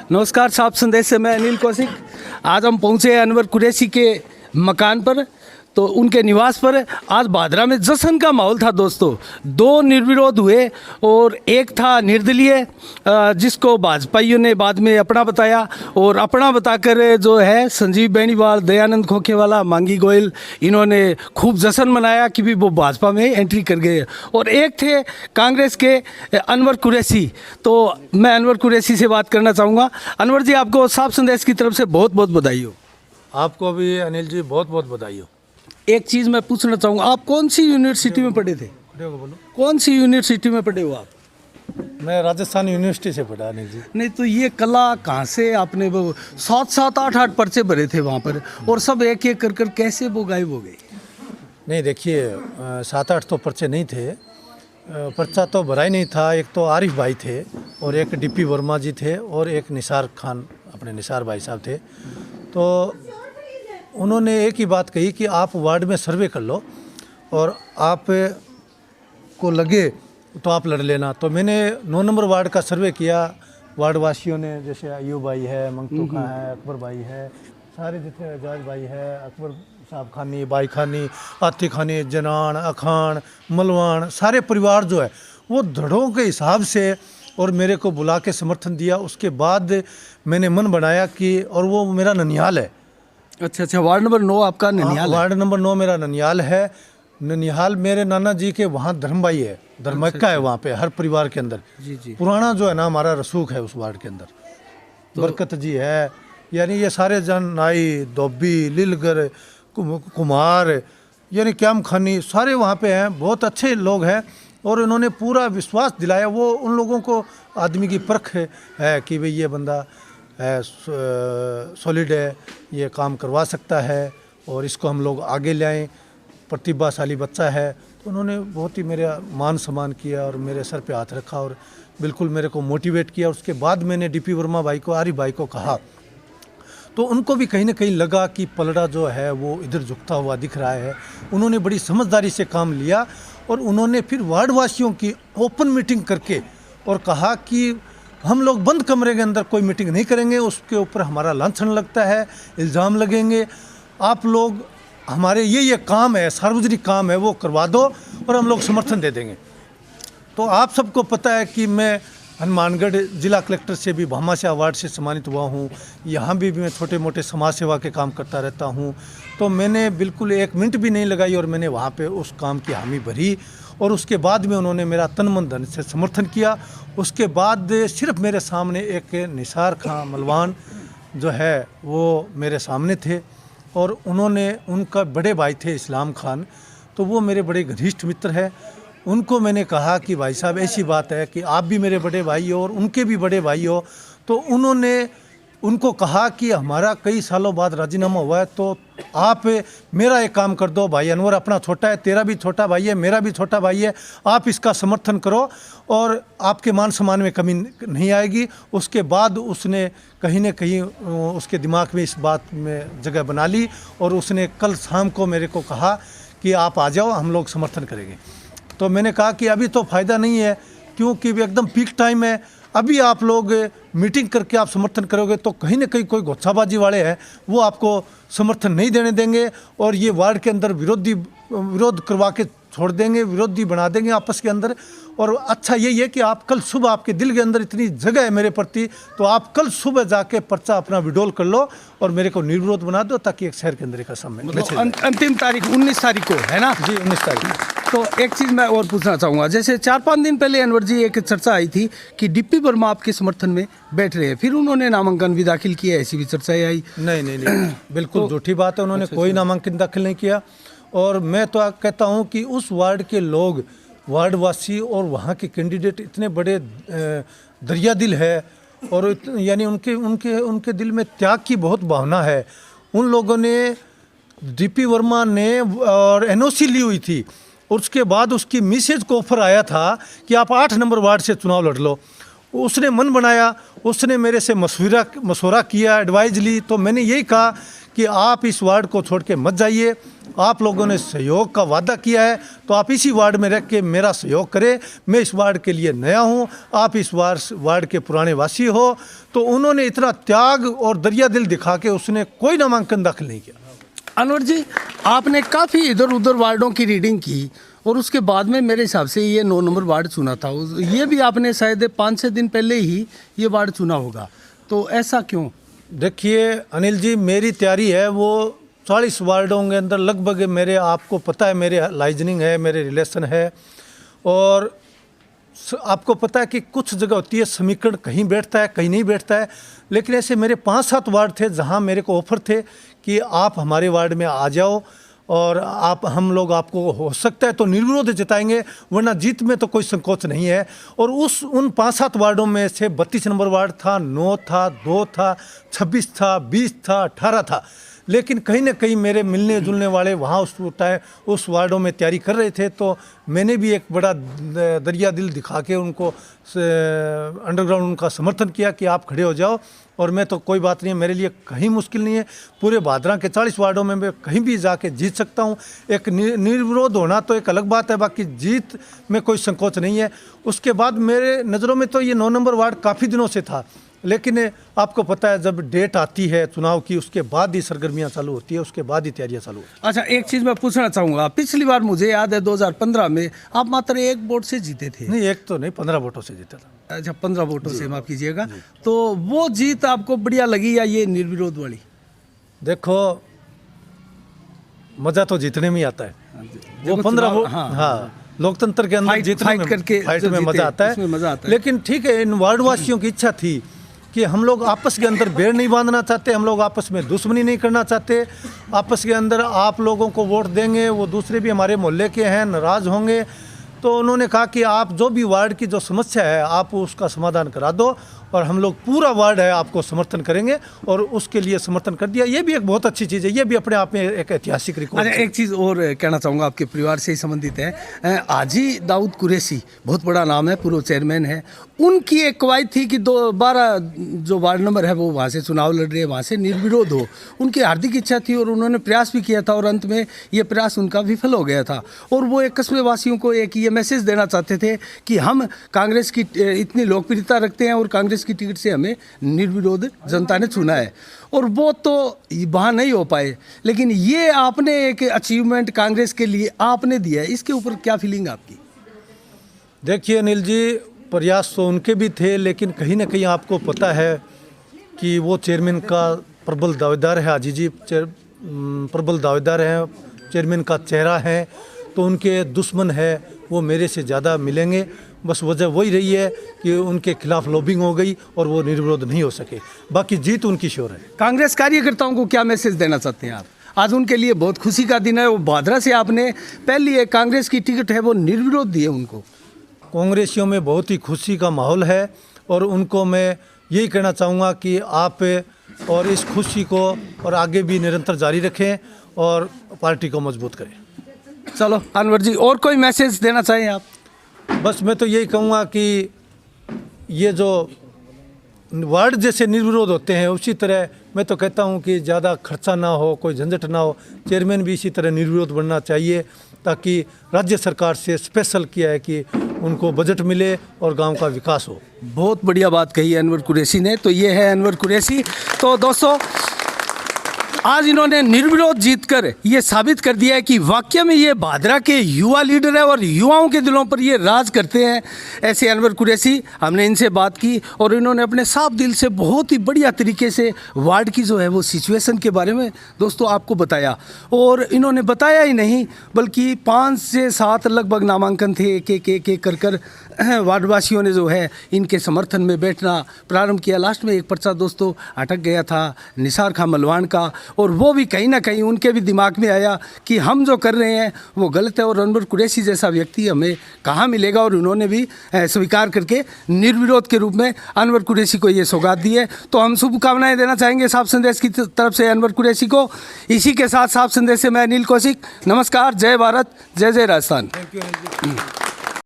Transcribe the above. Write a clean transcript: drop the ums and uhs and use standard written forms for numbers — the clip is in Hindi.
नमस्कार, साफ संदेश से मैं अनिल कौशिक। आज हम पहुंचे हैं अनवर कुरैशी के मकान पर, तो उनके निवास पर। आज भादरा में जश्न का माहौल था दोस्तों। दो निर्विरोध हुए और एक था निर्दलीय, जिसको भाजपाइयों ने बाद में अपना बताया, और अपना बताकर जो है संजीव बेनीवाल, दयानंद खोखेवाला, मांगी गोयल, इन्होंने खूब जश्न मनाया कि भी वो भाजपा में एंट्री कर गए। और एक थे कांग्रेस के अनवर कुरैशी। तो मैं अनवर कुरैशी से बात करना चाहूँगा। अनवर जी, आपको साफ संदेश की तरफ से बहुत बहुत बधाई हो। आपको भी अनिल जी बहुत बहुत बधाई हो। एक चीज़ मैं पूछना चाहूँगा, आप कौन सी यूनिवर्सिटी में पढ़े थे? बोलो। कौन सी यूनिवर्सिटी में पढ़े हो आप? मैं राजस्थान यूनिवर्सिटी से पढ़ा अनिल जी। नहीं तो ये कला कहाँ से आपने वो 7-8 पर्चे भरे थे वहाँ पर, और सब एक एक कर कर कैसे वो गायब हो गए? नहीं देखिए, 7-8 तो पर्चे नहीं थे। पर्चा तो भरा ही नहीं था। एक तो आरिफ भाई थे, और एक डीपी वर्मा जी थे, और एक निसार खान, अपने निसार भाई साहब थे। तो उन्होंने एक ही बात कही कि आप वार्ड में सर्वे कर लो, और आप को लगे तो आप लड़ लेना। तो मैंने 9 नंबर वार्ड का सर्वे किया। वार्ड वासियों ने, जैसे अयूब भाई है, मंगतू खां है, अकबर भाई है, सारे जितने एजाज भाई है, अकबर साहब खानी, बाई खानी, आती खानी, जनान, अखान, मलवान, सारे परिवार जो है वो धड़ों के हिसाब से और मेरे को बुला के समर्थन दिया। उसके बाद मैंने मन बनाया कि, और वो मेरा ननिहाल है। अच्छा, वार्ड नंबर 9 आपका ननिहाल है? वार्ड नंबर 9 मेरा ननिहाल है। ननिहाल मेरे नाना जी के वहाँ धर्म भाई है, धर्मक्का है वहाँ पे, हर परिवार के अंदर। जी। पुराना जो है ना हमारा रसूख है उस वार्ड के अंदर। तो बरकत जी है, यानी ये सारे जन, नाई, धोबी, लीलगर, कुमार, यानी क्याम खानी, सारे वहाँ पे हैं। बहुत अच्छे लोग हैं, और उन्होंने पूरा विश्वास दिलाया। वो उन लोगों को आदमी की परख है कि भाई ये बंदा है, सॉलिड है, ये काम करवा सकता है, और इसको हम लोग आगे ले आएँ, प्रतिभाशाली बच्चा है। तो उन्होंने बहुत ही मेरा मान सम्मान किया और मेरे सर पे हाथ रखा और बिल्कुल मेरे को मोटिवेट किया। उसके बाद मैंने डीपी वर्मा भाई को, आरिफ भाई को कहा, तो उनको भी कहीं ना कहीं लगा कि पलड़ा जो है वो इधर झुकता हुआ दिख रहा है। उन्होंने बड़ी समझदारी से काम लिया, और उन्होंने फिर वार्ड वासियों की ओपन मीटिंग करके और कहा कि हम लोग बंद कमरे के अंदर कोई मीटिंग नहीं करेंगे, उसके ऊपर हमारा लांछन लगता है, इल्ज़ाम लगेंगे। आप लोग, हमारे ये काम है, सार्वजनिक काम है, वो करवा दो और हम लोग समर्थन दे देंगे। तो आप सबको पता है कि मैं हनुमानगढ़ जिला कलेक्टर से भी भामाशाह अवार्ड से सम्मानित हुआ हूँ। यहाँ भी मैं छोटे मोटे समाज सेवा के काम करता रहता हूँ। तो मैंने बिल्कुल 1 मिनट भी नहीं लगाई, और मैंने वहाँ पे उस काम की हामी भरी, और उसके बाद में उन्होंने मेरा तन मन धन से समर्थन किया। उसके बाद सिर्फ मेरे सामने एक निसार खां मलवान जो है वो मेरे सामने थे, और उन्होंने, उनका बड़े भाई थे इस्लाम खान, तो वो मेरे बड़े घनिष्ठ मित्र हैं। उनको मैंने कहा कि भाई साहब ऐसी बात है कि आप भी मेरे बड़े भाई हो और उनके भी बड़े भाई हो। तो उन्होंने उनको कहा कि हमारा कई सालों बाद राजीनामा हुआ है, तो आप मेरा एक काम कर दो, भाई अनवर अपना छोटा है, तेरा भी छोटा भाई है, मेरा भी छोटा भाई है, आप इसका समर्थन करो और आपके मान सम्मान में कमी नहीं आएगी। उसके बाद उसने कहीं न कहीं उसके दिमाग में इस बात में जगह बना ली, और उसने कल शाम को मेरे को कहा कि आप आ जाओ, हम लोग समर्थन करेंगे। तो मैंने कहा कि अभी तो फ़ायदा नहीं है, क्योंकि भी एकदम पीक टाइम है। अभी आप लोग मीटिंग करके आप समर्थन करोगे तो कहीं ना कहीं कोई घोषाबाजी वाले हैं, वो आपको समर्थन नहीं देने देंगे, और ये वार्ड के अंदर विरोध करवा के छोड़ देंगे, विरोधी बना देंगे आपस के अंदर। और अच्छा यही है कि आप कल सुबह, आपके दिल के अंदर इतनी जगह है मेरे प्रति, तो आप कल सुबह जाके पर्चा अपना विड्रॉल कर लो और मेरे को निर्विरोध बना दो, ताकि एक शहर के अंदर एक मतलब अंतिम तारीख 19 तारीख को है ना? जी, 19 तारीख। तो एक चीज़ मैं और पूछना चाहूँगा, जैसे 4-5 दिन पहले अनवर जी एक चर्चा आई थी कि डीपी वर्मा आपके समर्थन में बैठ रहे हैं, फिर उन्होंने नामांकन भी दाखिल किया, ऐसी भी चर्चाएं आई। नहीं बिल्कुल झूठी बात है। उन्होंने कोई नामांकन दाखिल नहीं किया, और मैं तो कहता हूँ कि उस वार्ड के लोग, वार्डवासी और वहाँ के कैंडिडेट इतने बड़े दरिया दिल है, और यानी उनके दिल में त्याग की बहुत भावना है। उन लोगों ने, डीपी वर्मा ने और एनओसी ली हुई थी, और उसके बाद उसकी मिसेज को ऑफर आया था कि आप 8 नंबर वार्ड से चुनाव लड़ लो। उसने मन बनाया, उसने मेरे से मशवरा किया, एडवाइस ली। तो मैंने यही कहा कि आप इस वार्ड को छोड़ के मत जाइए। आप लोगों ने सहयोग का वादा किया है तो आप इसी वार्ड में रह के मेरा सहयोग करें। मैं इस वार्ड के लिए नया हूँ, आप इस वार्ड के पुराने वासी हो। तो उन्होंने इतना त्याग और दरिया दिल दिखा के उसने कोई नामांकन दाखिल नहीं किया। अनवर जी, आपने काफ़ी इधर उधर वार्डों की रीडिंग की और उसके बाद में मेरे हिसाब से ये 9 नंबर वार्ड चुना था। ये भी आपने शायद 5-6 दिन पहले ही ये वार्ड चुना होगा, तो ऐसा क्यों? देखिए अनिल जी, मेरी तैयारी है वो 40 वार्डों के अंदर लगभग मेरे, आपको पता है मेरे लाइजनिंग है, मेरे रिलेशन है। और आपको पता है कि कुछ जगह होती है समीकरण, कहीं बैठता है कहीं नहीं बैठता है। लेकिन ऐसे मेरे 5-7 वार्ड थे जहां मेरे को ऑफर थे कि आप हमारे वार्ड में आ जाओ और हम लोग आपको हो सकता है तो निर्विरोध जिताएंगे, वरना जीत में तो कोई संकोच नहीं है। और उन 5-7 वार्डों में से 32 नंबर वार्ड था, 9 था, 2 था, 26 था, 20 था, 18 था। लेकिन कहीं ना कहीं मेरे मिलने जुलने वाले वहाँ उस वार्डों में तैयारी कर रहे थे, तो मैंने भी एक बड़ा दरिया दिल दिखा के उनको अंडरग्राउंड उनका समर्थन किया कि आप खड़े हो जाओ और मैं तो कोई बात नहीं है, मेरे लिए कहीं मुश्किल नहीं है। पूरे भादरा के 40 वार्डों में मैं कहीं भी जाके जीत सकता हूँ। एक निर्विरोध होना तो एक अलग बात है, बाकी जीत में कोई संकोच नहीं है। उसके बाद मेरे नज़रों में तो ये 9 नंबर वार्ड काफ़ी दिनों से था, लेकिन आपको पता है जब डेट आती है चुनाव की उसके बाद ही सरगर्मियां चालू होती है, उसके बाद ही तैयारियां चालू होती है। अच्छा, एक चीज़ मैं पूछना चाहूँगा, पिछली बार मुझे याद है 2015 में आप मात्र 1 वोट से जीते थे। नहीं, एक तो नहीं, 15 वोटों से जीता था। अच्छा, 15 वोटों से, माफ़ कीजिएगा। तो वो जीत आपको बढ़िया लगी या ये निर्विरोध वाली? देखो, मज़ा तो जीतने में ही आता है। वो 15 वोट, हाँ, लोकतंत्र के अंदर जीतने में, फाइट में मज़ा आता है। लेकिन ठीक है, इन वार्डवासियों की इच्छा थी कि हम लोग आपस के अंदर बैर नहीं बांधना चाहते, हम लोग आपस में दुश्मनी नहीं करना चाहते। आपस के अंदर आप लोगों को वोट देंगे, वो दूसरे भी हमारे मोहल्ले के हैं, नाराज़ होंगे। तो उन्होंने कहा कि आप जो भी वार्ड की जो समस्या है आप उसका समाधान करा दो और हम लोग पूरा वार्ड है आपको समर्थन करेंगे, और उसके लिए समर्थन कर दिया। ये भी एक बहुत अच्छी चीज़ है, ये भी अपने आप में एक ऐतिहासिक रिकॉर्ड। अच्छा, एक चीज़ और कहना चाहूँगा, आपके परिवार से ही संबंधित है। हाजी दाऊद कुरैशी, बहुत बड़ा नाम है, पूर्व चेयरमैन है। उनकी एक कवायद थी कि 12 जो वार्ड नंबर है वो वहाँ से चुनाव लड़ रहे हैं, वहाँ से निर्विरोध हो। उनकी हार्दिक इच्छा थी और उन्होंने प्रयास भी किया था और अंत में ये प्रयास उनका विफल हो गया था। और वो एक कस्बे वासियों को एक ये मैसेज देना चाहते थे कि हम कांग्रेस की इतनी लोकप्रियता रखते हैं और कांग्रेस की टिकट से हमें निर्विरोध जनता ने चुना है, और वो तो वहाँ नहीं हो पाए। लेकिन ये आपने एक अचीवमेंट कांग्रेस के लिए आपने दिया है, इसके ऊपर क्या फीलिंग आपकी? देखिए अनिल जी, प्रयास तो उनके भी थे, लेकिन कहीं ना कहीं आपको पता है कि वो चेयरमैन का प्रबल दावेदार है। हाजी जी प्रबल दावेदार हैं, चेयरमैन का चेहरा है, तो उनके दुश्मन है वो मेरे से ज़्यादा मिलेंगे। बस वजह वही रही है कि उनके खिलाफ लॉबिंग हो गई और वो निर्विरोध नहीं हो सके। बाकी जीत उनकी श्योर है। कांग्रेस कार्यकर्ताओं को क्या मैसेज देना चाहते हैं आप? आज उनके लिए बहुत खुशी का दिन है, वो भादरा से आपने पहली एक कांग्रेस की टिकट है वो निर्विरोध दी है उनको। कांग्रेसियों में बहुत ही खुशी का माहौल है और उनको मैं यही कहना चाहूँगा कि आप और इस खुशी को और आगे भी निरंतर जारी रखें और पार्टी को मजबूत करें। चलो अनवर जी, और कोई मैसेज देना चाहें आप? बस मैं तो यही कहूँगा कि ये जो वार्ड जैसे निर्विरोध होते हैं उसी तरह मैं तो कहता हूँ कि ज़्यादा खर्चा ना हो, कोई झंझट ना हो। चेयरमैन भी इसी तरह निर्विरोध बनना चाहिए, ताकि राज्य सरकार से स्पेशल किया है कि उनको बजट मिले और गांव का विकास हो। बहुत बढ़िया बात कही है अनवर कुरैशी ने। तो ये है अनवर कुरैशी। तो दोस्तों, आज इन्होंने निर्विरोध जीतकर ये साबित कर दिया है कि वाकई में ये भादरा के युवा लीडर है और युवाओं के दिलों पर ये राज करते हैं। ऐसे अनवर कुरैशी, हमने इनसे बात की और इन्होंने अपने साफ दिल से बहुत ही बढ़िया तरीके से वार्ड की जो है वो सिचुएशन के बारे में दोस्तों आपको बताया। और इन्होंने बताया ही नहीं बल्कि 5 से 7 लगभग नामांकन थे, एक कर वार्डवासियों ने जो है इनके समर्थन में बैठना प्रारंभ किया। लास्ट में एक पर्चा दोस्तों अटक गया था निसार खां मलवान का, और वो भी कहीं ना कहीं उनके भी दिमाग में आया कि हम जो कर रहे हैं वो गलत है और अनवर कुरैशी जैसा व्यक्ति हमें कहाँ मिलेगा। और उन्होंने भी स्वीकार करके निर्विरोध के रूप में अनवर कुरैशी को ये सौगात दी है। तो हम शुभकामनाएं देना चाहेंगे साफ संदेश की तरफ से अनवर कुरैशी को। इसी के साथ साफ संदेश से मैं अनिल कौशिक, नमस्कार, जय भारत, जय जय राजस्थान। Thank you.